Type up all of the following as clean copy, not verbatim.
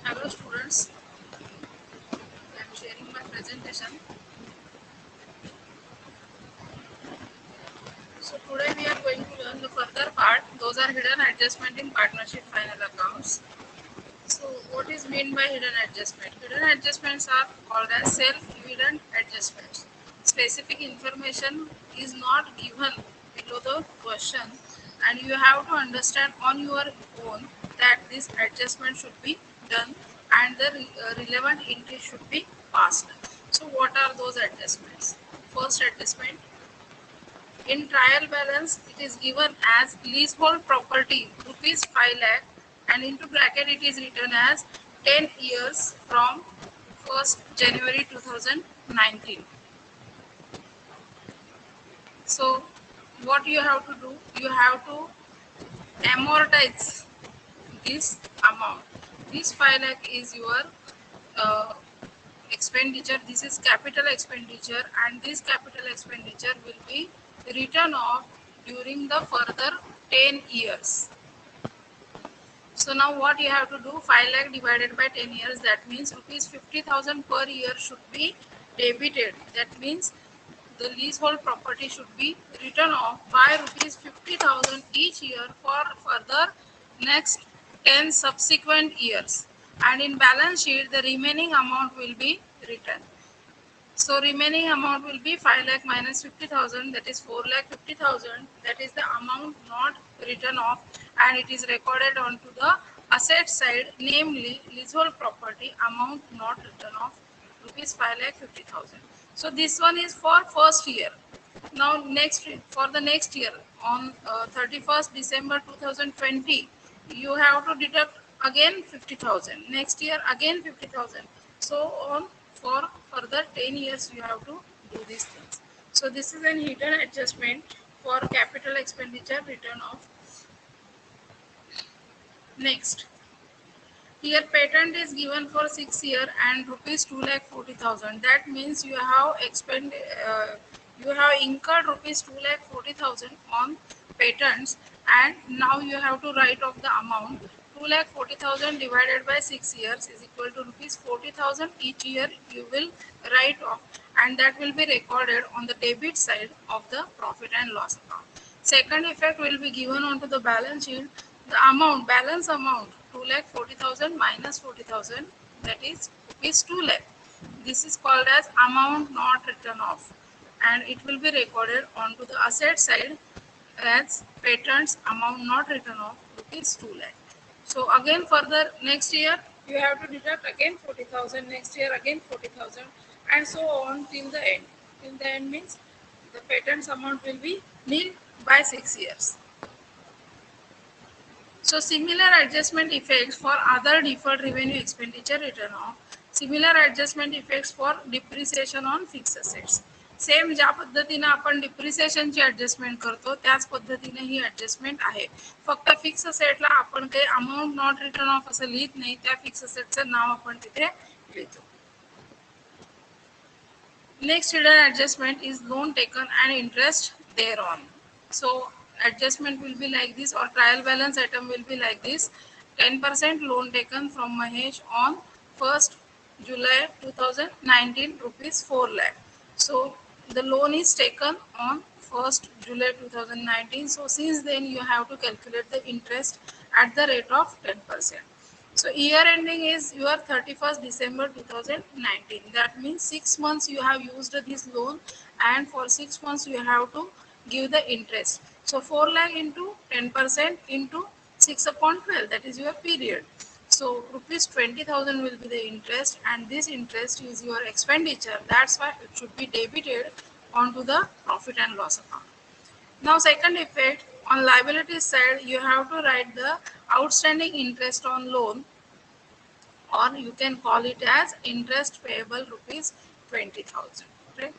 Hello students, I am sharing my presentation. So today we are going to learn the further part. Those are hidden adjustment in partnership final accounts. So what is meant by hidden adjustment? Hidden adjustments are called as self-evident adjustments. Specific information is not given below the question and you have to understand on your own that this adjustment should be done and the relevant entry should be passed. So what are those adjustments? First adjustment, in trial balance, it is given as leasehold property rupees 5 lakh and into bracket it is written as 10 years from 1st January 2019. So what you have to do? You have to amortize this amount. This 5 lakh is your uh, expenditure. This is capital expenditure and this capital expenditure will be written off during the further 10 years. So now what you have to do, 5 lakh divided by 10 years, that means rupees 50,000 per year should be debited. That means the leasehold property should be written off by rupees 50,000 each year for further next 10 subsequent years. And in balance sheet, the remaining amount will be written. So remaining amount will be 5 lakh minus 50,000, that is 4 lakh 50,000, that is the amount not written off and it is recorded onto the asset side, namely leasehold property amount not written off rupees 5 lakh 50,000. So this one is for first year. Now next for the next year on 31st December 2020, you have to deduct again 50,000. Next year again 50,000. So on for further 10 years you have to do these things. So this is an hidden adjustment for capital expenditure return of. Next, here patent is given for 6 year and rupees 2,40,000. That means you have incurred rupees 2,40,000 on patents and now you have to write off the amount. 2,40,000 divided by 6 years is equal to rupees 40,000 each year you will write off and that will be recorded on the debit side of the profit and loss account. Second effect will be given onto the balance sheet. The amount, balance amount, 2,40,000 minus 40,000, that is rupees 2 lakh. This is called as amount not written off and it will be recorded onto the asset side as patents amount not written off rupees 2 lakh. So again further next year you have to deduct again 40,000, next year again 40,000 and so on till the end. Till the end means the patents amount will be nil by 6 years. So similar adjustment effects for other deferred revenue expenditure written off. Similar adjustment effects for depreciation on fixed assets. Same ज्या पद्धतीने आपण डिप्रिसिएशनची adjustment करतो त्याच पद्धतीने ही adjustment आहे. फक्त fix असेटला आपण काही अमाऊंट नॉट रिटर्न ऑफ असं लिहित नाही, त्या फिक्स असेटचं नाव आपण तिथे लिहितो. Next hidden adjustment is loan taken and interest thereon. So adjustment will be like this or trial balance item will be like this. 10% loan taken from Mahesh on 1st July 2019 rupees 4 lakh. So the loan is taken on 1st July 2019. So since then you have to calculate the interest at the rate of 10%. So year ending is your 31st December 2019. That means 6 months you have used this loan and for 6 months you have to give the interest. So 4 lakh into 10% into 6 upon 12, that is your period. So rupees 20,000 will be the interest and this interest is your expenditure. That's why it should be debited onto the profit and loss account. Now second effect, on liability side you have to write the outstanding interest on loan or you can call it as interest payable rupees 20,000. Right?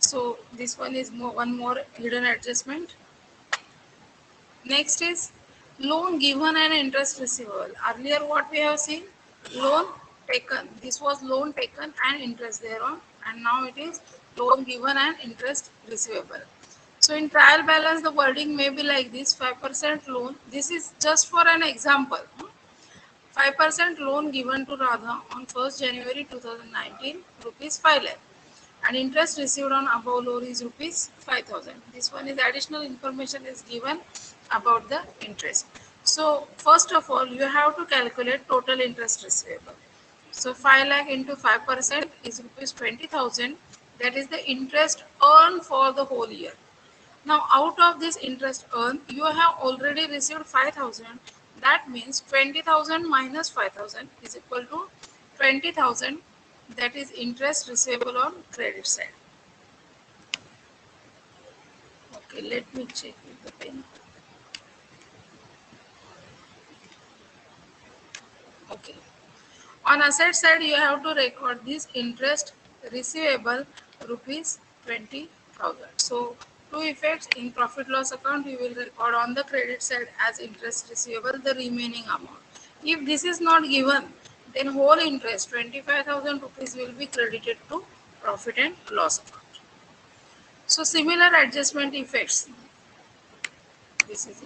So this one is one more hidden adjustment. Next is loan given and interest receivable. Earlier what we have seen, loan taken. This was loan taken and interest thereon and now it is loan given and interest receivable. So in trial balance the wording may be like this, 5% loan. This is just for an example. 5% loan given to Radha on 1st January 2019, rupees 5 lakh. And interest received on above loan is rupees 5,000. This one is additional information is given about the interest. So first of all, you have to calculate total interest receivable. So 5 lakh into 5% is rupees 20,000. That is the interest earned for the whole year. Now, out of this interest earned, you have already received 5,000. That means 20,000 minus 5,000 is equal to 20,000. That is interest receivable on credit side. Okay, let me check with the pen. Okay. On asset side, you have to record this interest receivable rupees 20,000. So, two effects in profit loss account you will record on the credit side as interest receivable the remaining amount. If this is not given, then whole interest 25,000 rupees will be credited to profit and loss account. So, similar adjustment effects. This is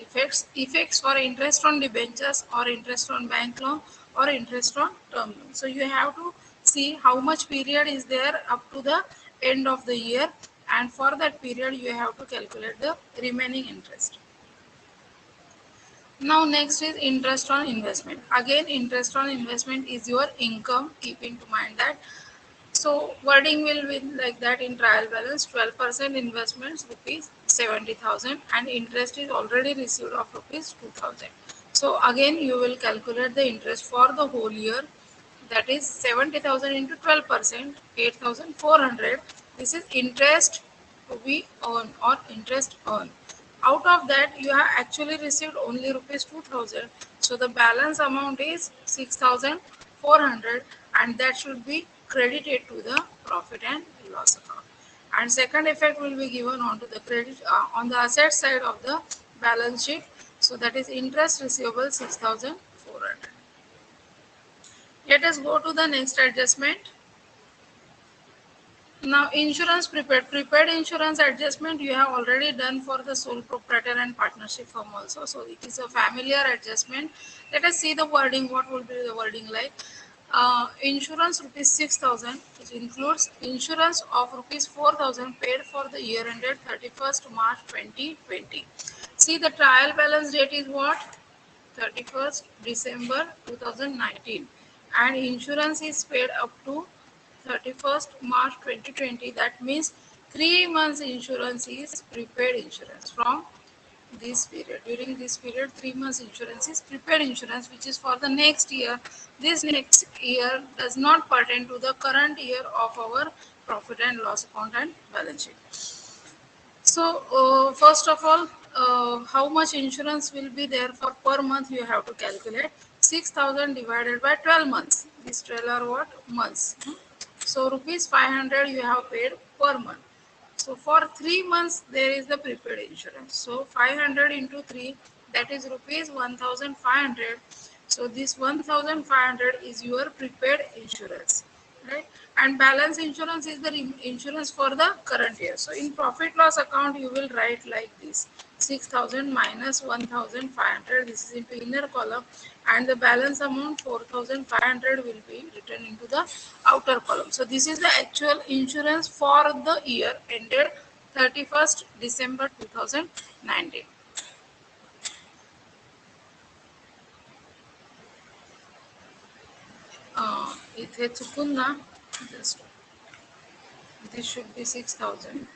effects for interest on debentures or interest on bank loan or interest on term loan. So you have to see how much period is there up to the end of the year, and for that period you have to calculate the remaining interest. Now next is interest on investment. Again, interest on investment is your income. Keep into mind that. So wording will be like that in trial balance. 12% investments rupees 70,000 and interest is already received of rupees 2,000. So again you will calculate the interest for the whole year. That is 70,000 into 12%, 8,400. This is interest we earn or interest earned. Out of that, you have actually received only rupees 2,000. So the balance amount is 6,400, and that should be credited to the profit and loss account. And second effect will be given onto the credit on the asset side of the balance sheet. So that is interest receivable 6,400. Let us go to the next adjustment. Now, insurance prepared insurance adjustment you have already done for the sole proprietor and partnership firm also. So it is a familiar adjustment. Let us see the wording. What will be the wording like? Insurance rupees 6,000, which includes insurance of rupees 4,000 paid for the year ended 31st March 2020. See, the trial balance date is what? 31st December 2019, and insurance is paid up to 31st March 2020. That means 3 months insurance is prepaid insurance from this period. During this period, 3 months insurance is prepaid insurance, which is for the next year. This next year does not pertain to the current year of our profit and loss account and balance sheet. So, first of all, how much insurance will be there for per month? You have to calculate 6,000 divided by 12 months. These 12 are what? Months. So, rupees 500 you have paid per month. So, for 3 months, there is the prepaid insurance. So, 500 into 3, that is rupees 1,500. So, this 1,500 is your prepaid insurance, right? And balance insurance is the insurance for the current year. So in profit loss account you will write like this: 6,000 minus 1,500, this is into inner column, and the balance amount 4,500 will be written into the outer column. So this is the actual insurance for the year ended 31st December 2019. इथे चुकून ना just this should be 6,000.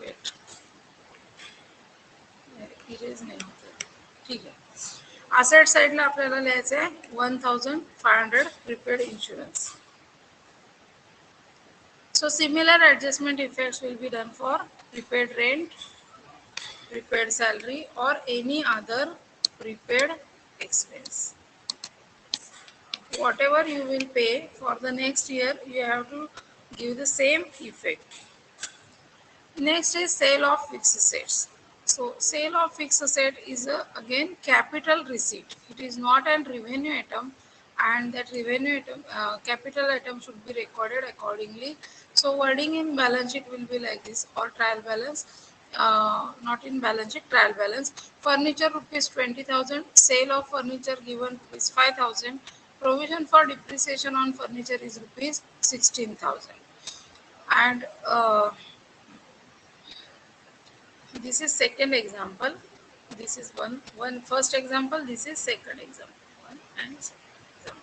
Wait, erase नाही होत. ठीक आहे. Asset साईडला आपल्याला लिहायचं आहे 1,500 prepaid insurance. So similar adjustment effects will be done for prepaid rent, prepaid salary, or any other prepaid expense. Whatever you will pay for the next year, you have to give the same effect. Next is sale of fixed assets. So sale of fixed asset is again capital receipt. It is not an revenue item, and that revenue item, capital item should be recorded accordingly. So wording in balance sheet will be like this, or trial balance, not in balance sheet, trial balance. Furniture rupees 20,000, sale of furniture given rupees 5,000, provision for depreciation on furniture is rupees 16,000. And this is second example. This is one first example. This is second example. One and second example.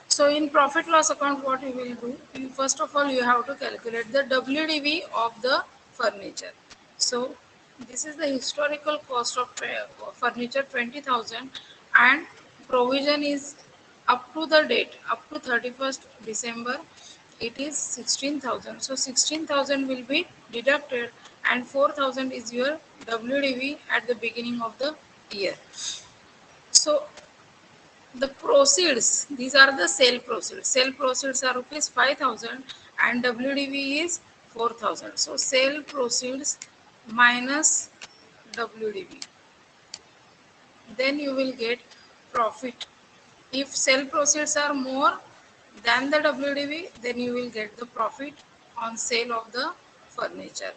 So in profit loss account, what you will do? First of all, you have to calculate the WDV of the furniture. So this is the historical cost of furniture 20,000, and provision is up to the date, up to 31st December. It is 16,000. So 16,000 will be deducted, and 4,000 is your WDV at the beginning of the year. So the proceeds, these are the sale proceeds. Sale proceeds are rupees 5,000 and WDV is 4,000. So sale proceeds minus WDV. Then you will get profit. If sale proceeds are more than the WDV, then you will get the profit on sale of the furniture.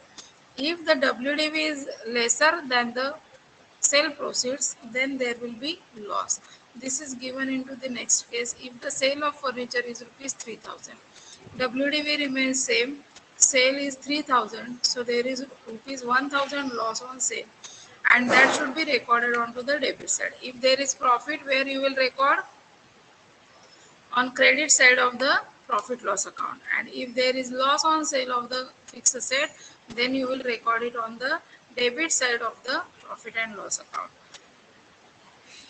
If the WDV is lesser than the sale proceeds, then there will be loss. This is given into the next case. If the sale of furniture is rupees 3,000, WDV remains same, sale is 3,000, so there is rupees 1,000 loss on sale, and that should be recorded onto the debit side. If there is profit, where you will record on credit side of the profit loss account, and if there is loss on sale of the fixed asset, then you will record it on the debit side of the profit and loss account.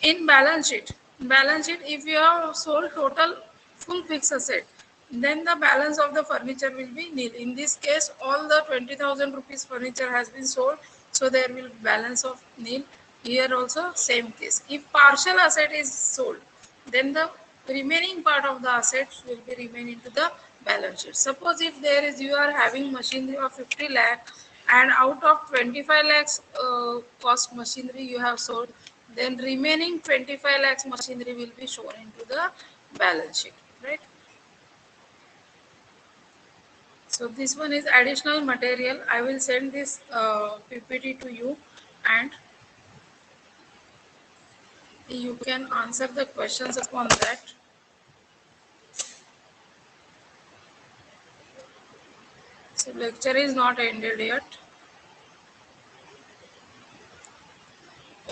In balance sheet, if you have sold total full fixed asset, then the balance of the furniture will be nil. In this case, all the 20,000 rupees furniture has been sold, so there will be balance of nil. Here also same case. If partial asset is sold, then the remaining part of the assets will be remain into the balance sheet. Suppose if there is, you are having machinery of 50 lakh, and out of 25 lakhs cost machinery you have sold, then remaining 25 lakhs machinery will be shown into the balance sheet, right? So this one is additional material. I will send this PPT to you, and you can answer the questions upon that. So lecture is not ended yet.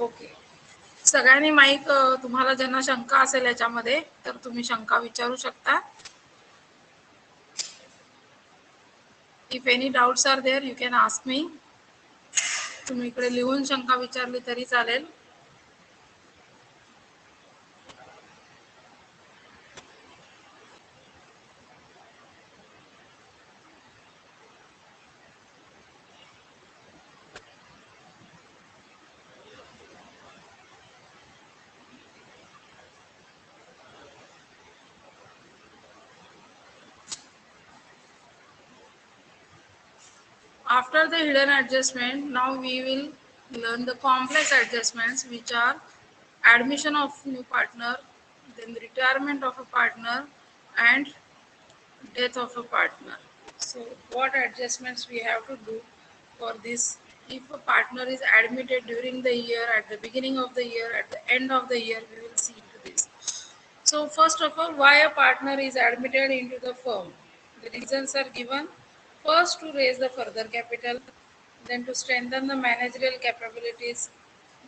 Okay. सगळ्यांनी mike, तुम्हाला ज्यांना शंका असेल याच्यामध्ये तर तुम्ही शंका विचारू शकता. If any doubts are there you can ask me. तुम्ही इकडे लिहून शंका विचारली तरी चालेल. After the hidden adjustment, now we will learn the complex adjustments, which are admission of new partner, then the retirement of a partner, and death of a partner. So what adjustments we have to do for this? If a partner is admitted during the year, at the beginning of the year, at the end of the year, we will see into this. So first of all, why a partner is admitted into the firm? The reasons are given. First, to raise the further capital, then to strengthen the managerial capabilities,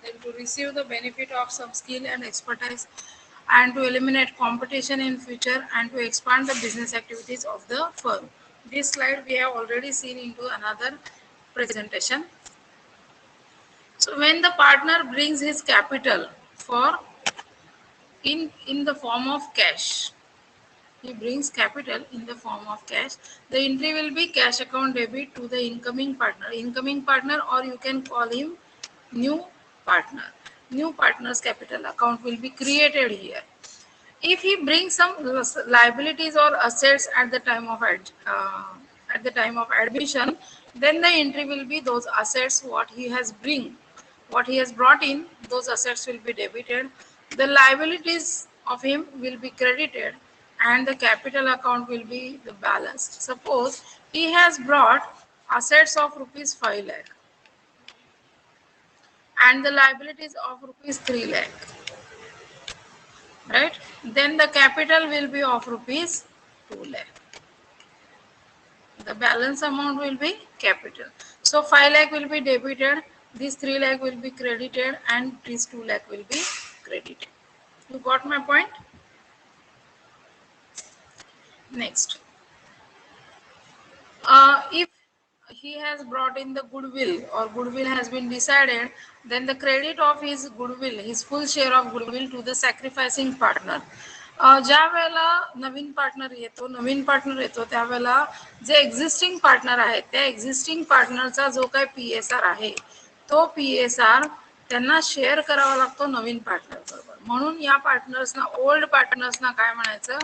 then to receive the benefit of some skill and expertise, and to eliminate competition in future, and to expand the business activities of the firm. This slide we have already seen into another presentation. So when the partner brings his capital for in the form of cash, he brings capital in the form of cash, the entry will be cash account debit to the incoming partner, or you can call him new partner. New partner's capital account will be created here. If he brings some liabilities or assets at the time of admission, then the entry will be those assets what he has brought in, those assets will be debited. The liabilities of him will be credited and the capital account will be the balanced. Suppose he has brought assets of rupees 5 lakh and the liabilities of rupees 3 lakh, right? Then the capital will be of rupees 2 lakh. The balance amount will be capital. So 5 lakh will be debited, this 3 lakh will be credited and this 2 lakh will be credited. You got my point? Next, if he has brought in the goodwill or goodwill has been decided, then the credit of his goodwill, his full share of goodwill to the sacrificing partner. ज्या वेळेला नवीन partner येतो त्यावेळेला जे existing partner आहेत त्या existing पार्टनरचा जो काही PSR आहे तो PSR त्यांना शेअर करावा लागतो नवीन पार्टनर बरोबर. म्हणून या पार्टनर्सना, ओल्ड पार्टनर्सना काय म्हणायचं,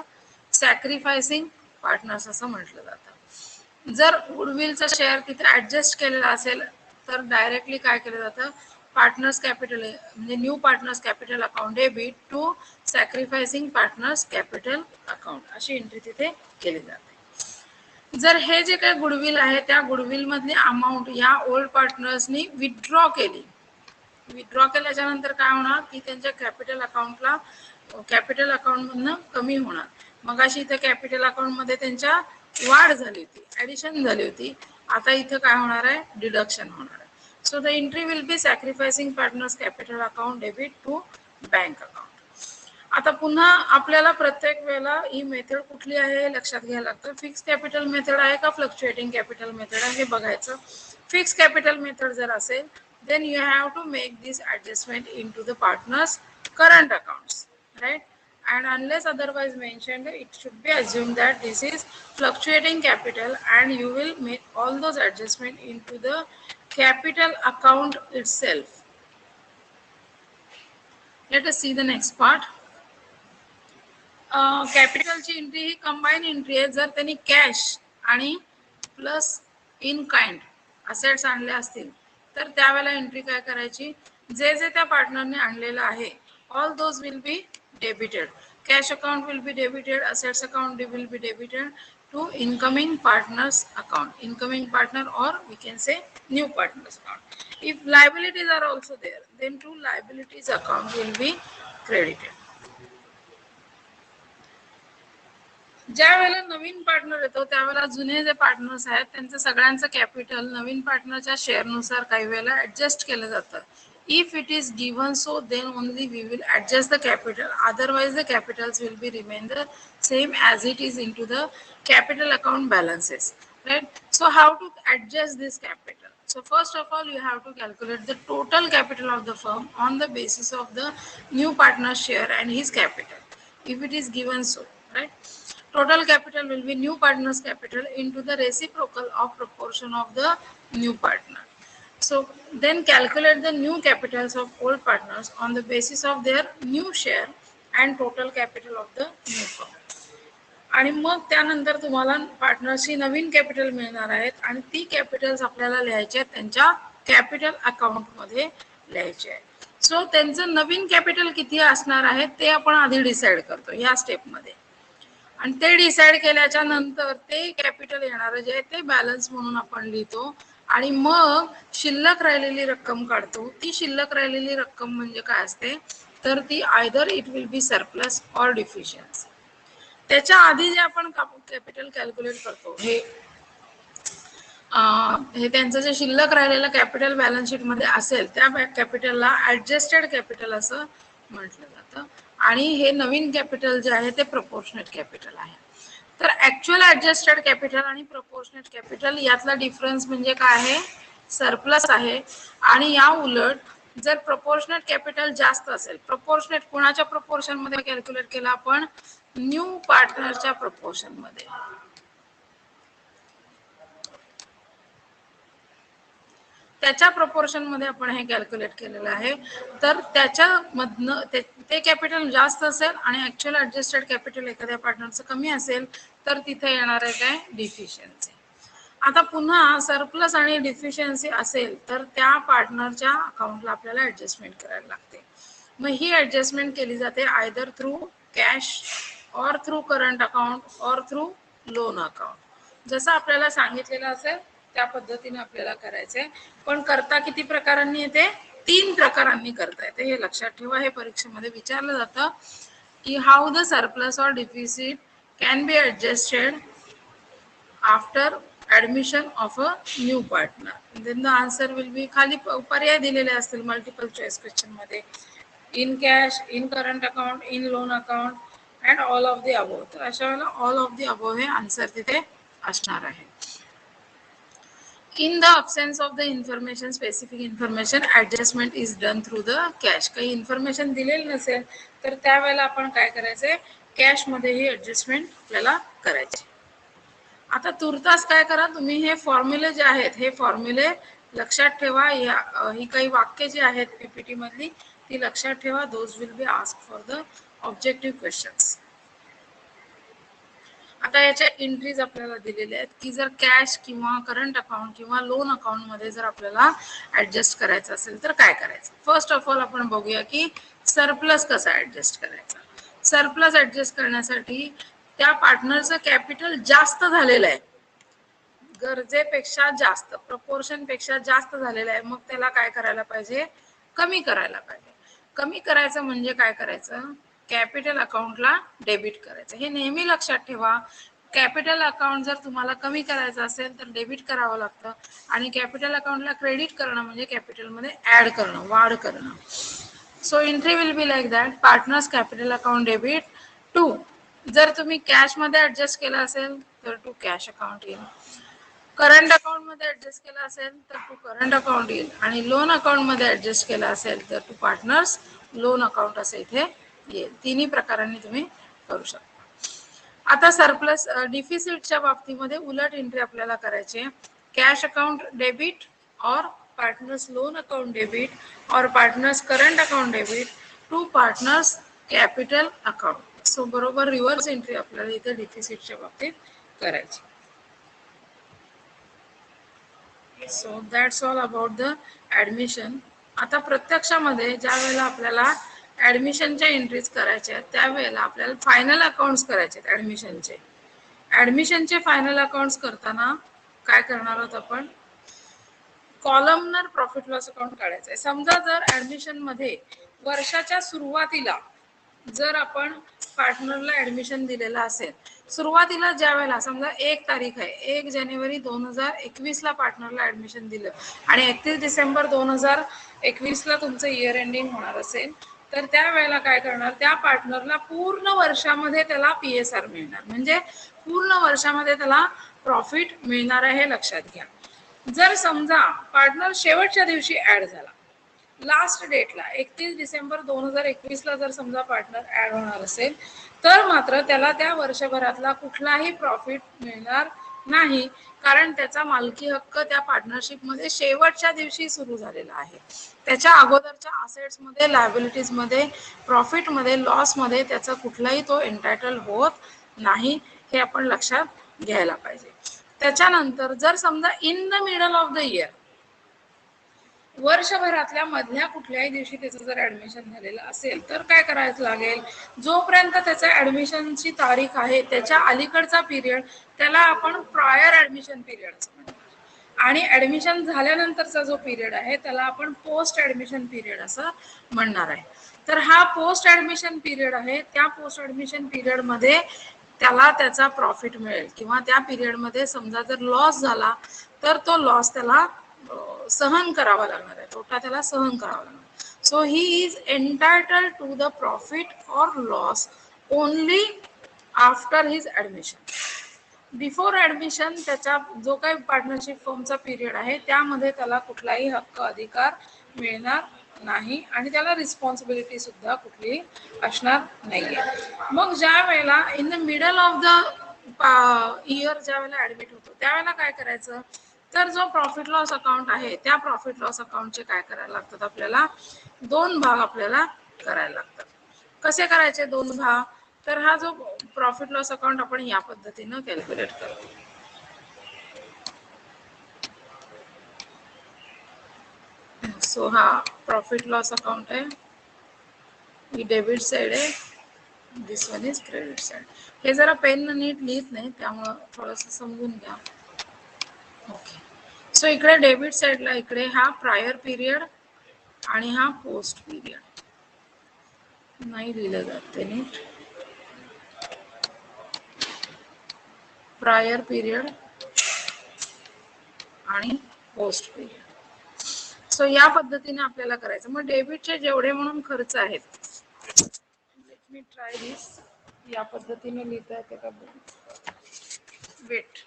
सॅक्रिफायसिंग पार्टनर्स असं म्हटलं जातं. जर गुडविलचा शेअर तिथे ऍडजस्ट केलेला असेल तर डायरेक्टली काय केलं जातं, पार्टनर्स कॅपिटल म्हणजे new partners capital account debit to sacrificing partners capital account अशी एंट्री तिथे केली जाते. जर हे जे काही गुडविल आहे त्या गुडविल मधली अमाऊंट या ओल्ड पार्टनर्सनी विथड्रॉ केली, विथड्रॉ केल्याच्या नंतर काय होणार की त्यांच्या कॅपिटल अकाउंटला, कॅपिटल अकाउंट मधनं कमी होणार. मग अशी इथे कॅपिटल अकाउंट मध्ये त्यांच्या वाढ झाली होती, ऍडिशन झाली होती, आता इथं काय होणार आहे, डिडक्शन होणार आहे. So the entry will be sacrificing partners capital account debit to bank account. आता पुन्हा आपल्याला प्रत्येक वेळेला ही मेथड कुठली आहे हे लक्षात घ्यायला लागतं. फिक्स कॅपिटल मेथड आहे का फ्लक्च्युएटिंग कॅपिटल मेथड आहे हे बघायचं. फिक्स कॅपिटल मेथड जर असेल then you have to make this adjustment into the partner's current accounts, right? And unless otherwise mentioned, it should be assumed that this is fluctuating capital and you will make all those adjustment into the capital account itself. Let us see the next part. कॅपिटलची entry ही combine entry आहे. जर त्यांनी cash आणि plus in kind assets आणले असतील तर त्यावेळेला एंट्री काय करायची, जे जे त्या पार्टनरने आणलेलं आहे all those will be debited. Cash account will be debited, assets account will be debited to incoming partners account, incoming partner और we can say new partners account. If liabilities are also there, then to liabilities account will be credited. ज्या वेळेला नवीन partner येतो त्यावेळेला जुने जे partners आहेत त्यांचं सगळ्यांचं capital नवीन पार्टनरच्या शेअरनुसार काही वेळेला ऍडजस्ट केलं जातं. If it is given so, then only we will adjust the capital. Otherwise, the capitals will be remain the same as it is into the capital account balances, right? So, how to adjust this capital? So, first of all, you have to calculate the total capital of the firm on the basis of the new partner's share and his capital. If it is given so, right? Total capital will be new partner's capital into the reciprocal of proportion of the new partner. So then calculate the new capitals of old partners on the basis of their new share and total capital of the new firm. आणि मग त्यानंतर तुम्हाला पार्टनरची नवीन capital मिळणार आहेत आणि ती Capitals आपल्याला लिहायची आहेत त्यांच्या कॅपिटल अकाउंट मध्ये लिहायचे आहे. सो त्यांचं नवीन कॅपिटल किती असणार आहे ते आपण आधी डिसाइड करतो या स्टेप मध्ये आणि ते डिसाइड केल्याच्या नंतर ते कॅपिटल येणार जे आहे ते बॅलन्स म्हणून आपण लिहितो आणि मग शिल्लक राहिलेली रक्कम काढतो. ती शिल्लक राहिलेली रक्कम म्हणजे काय असते तर ती either it will be surplus or deficiency. त्याच्या आधी जे आपण कॅपिटल कॅल्क्युलेट करतो हे त्यांचं जे शिल्लक राहिलेलं कॅपिटल बॅलन्स शीट मध्ये असेल त्या कॅपिटलला ऍडजस्टेड कॅपिटल असं म्हटलं जातं आणि हे नवीन कॅपिटल जे आहे ते प्रपोर्शनेट कॅपिटल आहे. तर ऍक्च्युअल ऍडजस्टेड कॅपिटल आणि प्रपोर्शनेट कॅपिटल यातला डिफरन्स म्हणजे काय आहे, सरप्लस आहे. आणि या उलट जर प्रपोर्शनेट कॅपिटल जास्त असेल, प्रपोर्शनेट कोणाच्या प्रपोर्शन मध्ये कॅल्क्युलेट केला आपण, न्यू पार्टनरच्या प्रपोर्शन मध्ये. त्याच्या प्रपोर्शन मध्ये आपण हे कॅल्क्युलेट केलेलं आहे. तर त्याच्यामधनं ते कॅपिटल जास्त असेल आणि ऍक्च्युअल ऍडजस्टेड कॅपिटल एखाद्या पार्टनरचं कमी असेल तर तिथे येणार आहे काय, डिफिशियन्सी. आता पुन्हा सरप्लस आणि डिफिशियन्सी असेल तर त्या पार्टनरच्या अकाउंटला आपल्याला ऍडजस्टमेंट करायला लागते. मग ही ऍडजस्टमेंट केली जाते आयदर थ्रू कॅश और थ्रू करंट अकाउंट और थ्रू लोन अकाउंट. जसं आपल्याला सांगितलेलं असेल त्या पद्धतीने आपल्याला करायचंय. पण करता किती प्रकारांनी येते? 3 प्रकारांनी करता येते. हे लक्षात ठेवा. हे परीक्षेमध्ये विचारलं जातं की हाऊ द सरप्लस और deficit can be adjusted after admission of a new partner. Then the answer will be, खाली पर्याय दिलेले असतील मल्टिपल चॉईस क्वेश्चन मध्ये, in cash, in current account, in loan account and all of the above. तर अशा वेळेला all of the above हे answer तिथे असणार आहे. In the absence of the information, specific information, adjustment is done through the cash. काही information दिलेली नसेल तर त्यावेळेला आपण काय करायचंय, कॅश मध्ये ही ऍडजस्टमेंट आपल्याला करायची. आता तुर्तास काय करा, तुम्ही हे फॉर्म्युले जे आहेत हे फॉर्म्युले लक्षात ठेवा. ही काही वाक्य जी आहेत पीपीटी मधली ती लक्षात ठेवा. Those will be asked for the objective questions. आता याच्या एंट्रीज आपल्याला दिलेल्या आहेत की जर कॅश किंवा करंट अकाउंट किंवा लोन अकाउंट मध्ये जर आपल्याला ऍडजस्ट करायचं असेल तर काय करायचं. फर्स्ट ऑफ ऑल आपण बघूया की सरप्लस कसा ऍडजस्ट करायचा. सरप्लस ऍडजस्ट करण्यासाठी त्या पार्टनरचं कॅपिटल जास्त झालेलं आहे, गरजेपेक्षा जास्त, प्रपोर्शन पेक्षा जास्त झालेलं आहे, मग त्याला काय करायला पाहिजे, कमी करायला पाहिजे. कमी करायचं म्हणजे काय करायचं, कॅपिटल अकाउंटला डेबिट करायचं. हे नेहमी लक्षात ठेवा. कॅपिटल अकाउंट जर तुम्हाला कमी करायचं असेल तर डेबिट करावं लागतं आणि कॅपिटल अकाउंटला क्रेडिट करणं म्हणजे कॅपिटल मध्ये ऍड करणं, वाढ करणं. So entry will be like that, partners capital account debit to. जर तुम्ही कॅश मध्ये ऍडजस्ट केलं असेल तर टू कॅश अकाउंट येईल. करंट अकाउंट मध्ये ऍडजस्ट केला असेल तर टू करंट अकाउंट येईल आणि लोन अकाउंट मध्ये ऍडजस्ट केला असेल तर टू पार्टनर्स लोन अकाउंट असं इथे येईल. तिन्ही प्रकारांनी तुम्ही करू शकता. आता सरप्लस डिफिसिटच्या बाबतीमध्ये उलट एंट्री आपल्याला करायची आहे. कॅश अकाउंट डेबिट और पार्टनर्स लोन अकाउंट डेबिट और partners current account debit to partners capital account. So बरोबर रिव्हर्स एंट्री आपल्याला इथे डिफिसिटच्या बाबतीत करायची. So that's all about the admission. आता प्रत्यक्षामध्ये ज्या वेळेला आपल्याला ऍडमिशनच्या एंट्रीज करायच्या त्यावेळेला आपल्याला फायनल अकाउंट्स करायचे. ऍडमिशनचे फायनल अकाउंट्स करताना काय करणार आहोत आपण, कॉलमनर प्रॉफिट लॉस अकाउंट काढायचं आहे. समजा जर ऍडमिशन मध्ये वर्षाच्या सुरुवातीला जर आपण पार्टनरला ऍडमिशन दिलेलं असेल, सुरुवातीला ज्या वेळेला समजा 1 तारीख आहे, 1 जानेवारी 2021 ला पार्टनरला ऍडमिशन दिलं आणि 31 डिसेंबर 2021 ला तुमचं इयर एंडिंग होणार असेल तर त्या वेळेला काय करणार, त्या पार्टनरला पूर्ण वर्षामध्ये त्याला पीएसआर मिळणार, म्हणजे पूर्ण वर्षामध्ये त्याला प्रॉफिट मिळणार आहे, हे लक्षात घ्या. जर समजा पार्टनर शेवटच्या दिवशी ऍड झाला, लास्ट डेटला 31 डिसेंबर 2021 ला जर समजा पार्टनर ऍड होणार असेल तर मात्र त्याला त्या वर्षभरातला कुठलाही प्रॉफिट मिळणार नाही, कारण त्याचा मालकी हक्क त्या पार्टनरशिप मध्ये शेवटच्या दिवशी सुरू झालेला आहे. त्याच्या अगोदरच्या असेट्स मध्ये, लायबिलिटीज मध्ये, प्रॉफिट मध्ये, लॉस मध्ये त्याचा कुठलाही तो एंटायटल होत नाही, हे आपण लक्षात घ्यायला पाहिजे. त्याच्यानंतर जर समजा in the middle of the year, वर्षभरातल्या मधल्या कुठल्याही दिवशी त्याचं जर ऍडमिशन झालेलं असेल तर काय करायचं लागेल, जोपर्यंत त्याच्या ऍडमिशनची तारीख आहे त्याच्या अलीकडचा पिरियड त्याला आपण प्रायर ऍडमिशन पिरियड असं म्हणतो आणि ऍडमिशन झाल्यानंतरचा जो पिरियड आहे त्याला आपण पोस्ट ऍडमिशन पिरियड असं म्हणणार आहे. तर हा पोस्ट ऍडमिशन पिरियड आहे, त्या पोस्ट ऍडमिशन पिरियड मध्ये त्याला त्याचा प्रॉफिट मिळेल किंवा त्या पिरियड मध्ये समजा जर लॉस झाला तर तो लॉस त्याला सहन करावा लागणार आहे, तोटा त्याला सहन करावा लागणार. So he is entitled to the profit और loss only after his admission. Before admission त्याचा जो काही पार्टनरशिप फॉर्मचा पिरियड आहे त्यामध्ये त्याला कुठलाही हक्क अधिकार मिळणार नाही आणि त्याला रिस्पॉन्सिबिलिटी सुद्धा कुठली असणार नाहीये. मग ज्या वेळेला इन the middle of the year ज्या वेळेला ऍडमिट होतो त्यावेळेला काय करायचं, तर जो प्रॉफिट लॉस अकाउंट आहे त्या प्रॉफिट लॉस अकाउंटचे काय करायला लागतात, आपल्याला 2 भाग आपल्याला करायला लागतात. कसे करायचे 2 भाग, तर हा जो प्रॉफिट लॉस अकाउंट आपण या पद्धतीनं कॅल्क्युलेट करतो. सो हा प्रॉफिट लॉस अकाउंट आहे, ही डेबिट साइड आहे this one is credit side. हे जरा पेन नीट लिहित नाही त्यामुळं थोडंसं समजून घ्या. ओके. सो इकडे डेबिट साइडला इकडे हा प्रायर पिरियड आणि हा पोस्ट पिरियड नाही लिहिलं जात ते नीट. प्रायर पिरियड आणि पोस्ट पिरियड. सो या पद्धतीने आपल्याला करायचं. मग डेबिटचे जेवढे म्हणून खर्च आहेत, लेट मी ट्राय दिस. या पद्धतीने लिहिता येते का बघू. वेट.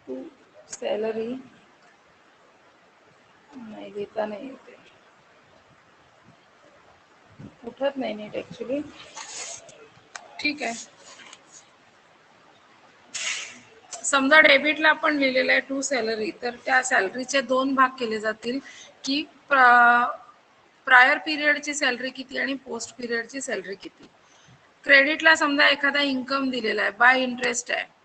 टू सॅलरी नाही देता नाही येते, उठत नाही नीट ऍक्च्युली. ठीक आहे. समजा डेबिटला आपण लिहिलेलं आहे टू सॅलरी, तर त्या सॅलरीचे दोन भाग केले जातील की प्रायर पिरियडची सॅलरी किती आणि पोस्ट पिरियडची सॅलरी किती. क्रेडिटला समजा एखादा इन्कम दिलेला आहे, बाय इंटरेस्ट आहे,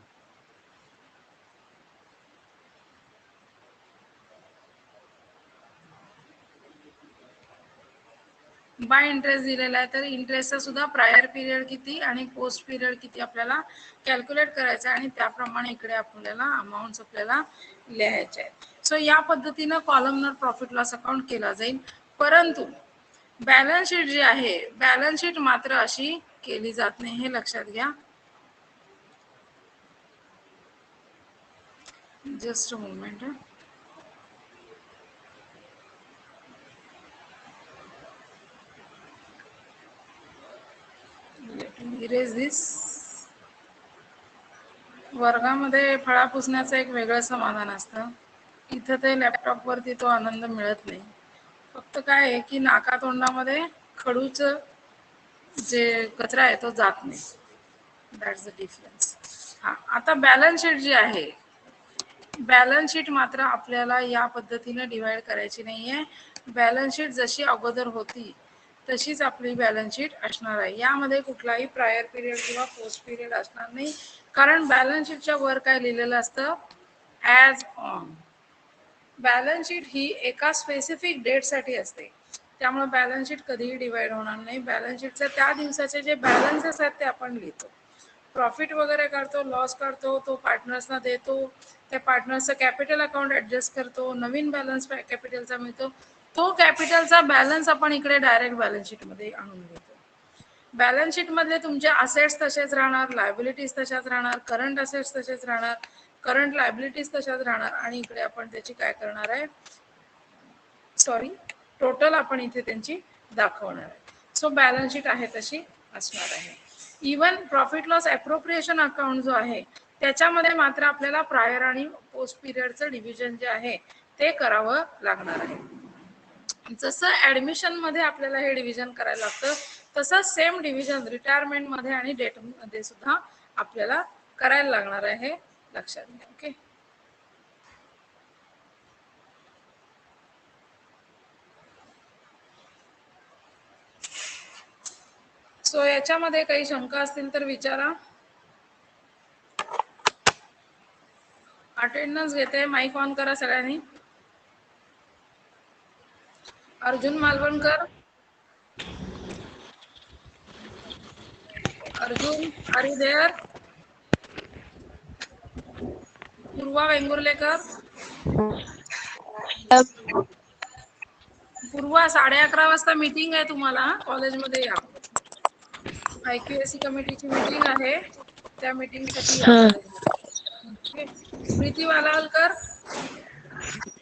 बाय इंटरेस्ट दिलेला आहे, तर इंटरेस्टचा सुद्धा प्रायर पिरियड किती आणि पोस्ट पिरियड किती आपल्याला कॅल्क्युलेट करायचं आणि त्याप्रमाणे इकडे आपल्याला अमाऊंट आपल्याला लिहायचे आहेत. सो या पद्धतीनं कॉलमनर प्रॉफिट लॉस अकाउंट केला जाईल. परंतु बॅलन्स शीट जी आहे, बॅलन्स शीट मात्र अशी केली जात नाही, हे लक्षात घ्या. Just a moment. Erase this. वर्गामध्ये फळा पुसण्याचं एक वेगळं समाधान असतं. इथं ते लॅपटॉप वरती तो आनंद मिळत नाही. फक्त काय आहे की नाकातोंडामध्ये खडूच जे कचरा आहे तो जात नाही. That's the difference. हा, आता बॅलन्स शीट जी आहे, बॅलन्स शीट मात्र आपल्याला या पद्धतीने डिवाइड करायची नाहीये. बॅलन्स शीट जशी अगोदर होती तशीच आपली बॅलन्स शीट असणार आहे. यामध्ये कुठलाही प्रायर पिरियड किंवा पोस्ट पिरियड असणार नाही, कारण बॅलन्स शीटच्या वर काय लिहिलेलं असतं, ॲज ऑन. बॅलन्स शीट ही एका स्पेसिफिक डेटसाठी असते, त्यामुळे बॅलन्स शीट कधीही डिवाइड होणार नाही. बॅलन्स शीटचे त्या दिवसाचे जे बॅलन्सेस आहेत ते आपण लिहितो. प्रॉफिट वगैरे काढतो, लॉस काढतो, तो पार्टनर्सना देतो, त्या पार्टनर्सचं कॅपिटल अकाउंट ऍडजस्ट करतो, नवीन बॅलन्स कॅपिटलचा मिळतो, तो कॅपिटलचा बॅलन्स आपण इकडे डायरेक्ट बॅलन्स शीट मध्ये आणून घेतो. बॅलन्स शीट मधले तुमचे असेट्स तसेच राहणार, लायबिलिटीज तशाच राहणार, करंट असेट्स तसेच राहणार, करंट लायबिलिटीज तशाच राहणार आणि इकडे आपण त्याची काय करणार आहे, सॉरी, टोटल आपण इथे त्यांची दाखवणार आहे. सो बॅलन्स शीट आहे तशी असणार आहे. Even profit loss appropriation account जो आहे त्याच्यामध्ये मात्र आपल्याला प्रायर आणि पोस्ट पिरियडचं डिव्हिजन जे आहे ते करावं लागणार आहे. जसं ऍडमिशन मध्ये आपल्याला हे डिव्हिजन करायला लागतं, तसंच सेम डिव्हिजन रिटायरमेंट मध्ये आणि डेट मध्ये सुद्धा आपल्याला करायला लागणार आहे, हे लक्षात घ्या. ओके. सो याच्यामध्ये काही शंका असतील तर विचारा. अटेंडन्स घेते, माईक ऑन करा सगळ्यांनी. Arjun Malvankar, Arjun are you there? Purva Vengurlekar, Purva 11:30 वाजता मीटिंग आहे तुम्हाला कॉलेजमध्ये या. IQAC कमिटीची मीटिंग आहे, त्या मीटिंग साठी या कॉलेजमध्ये. प्रीती वालावलकर,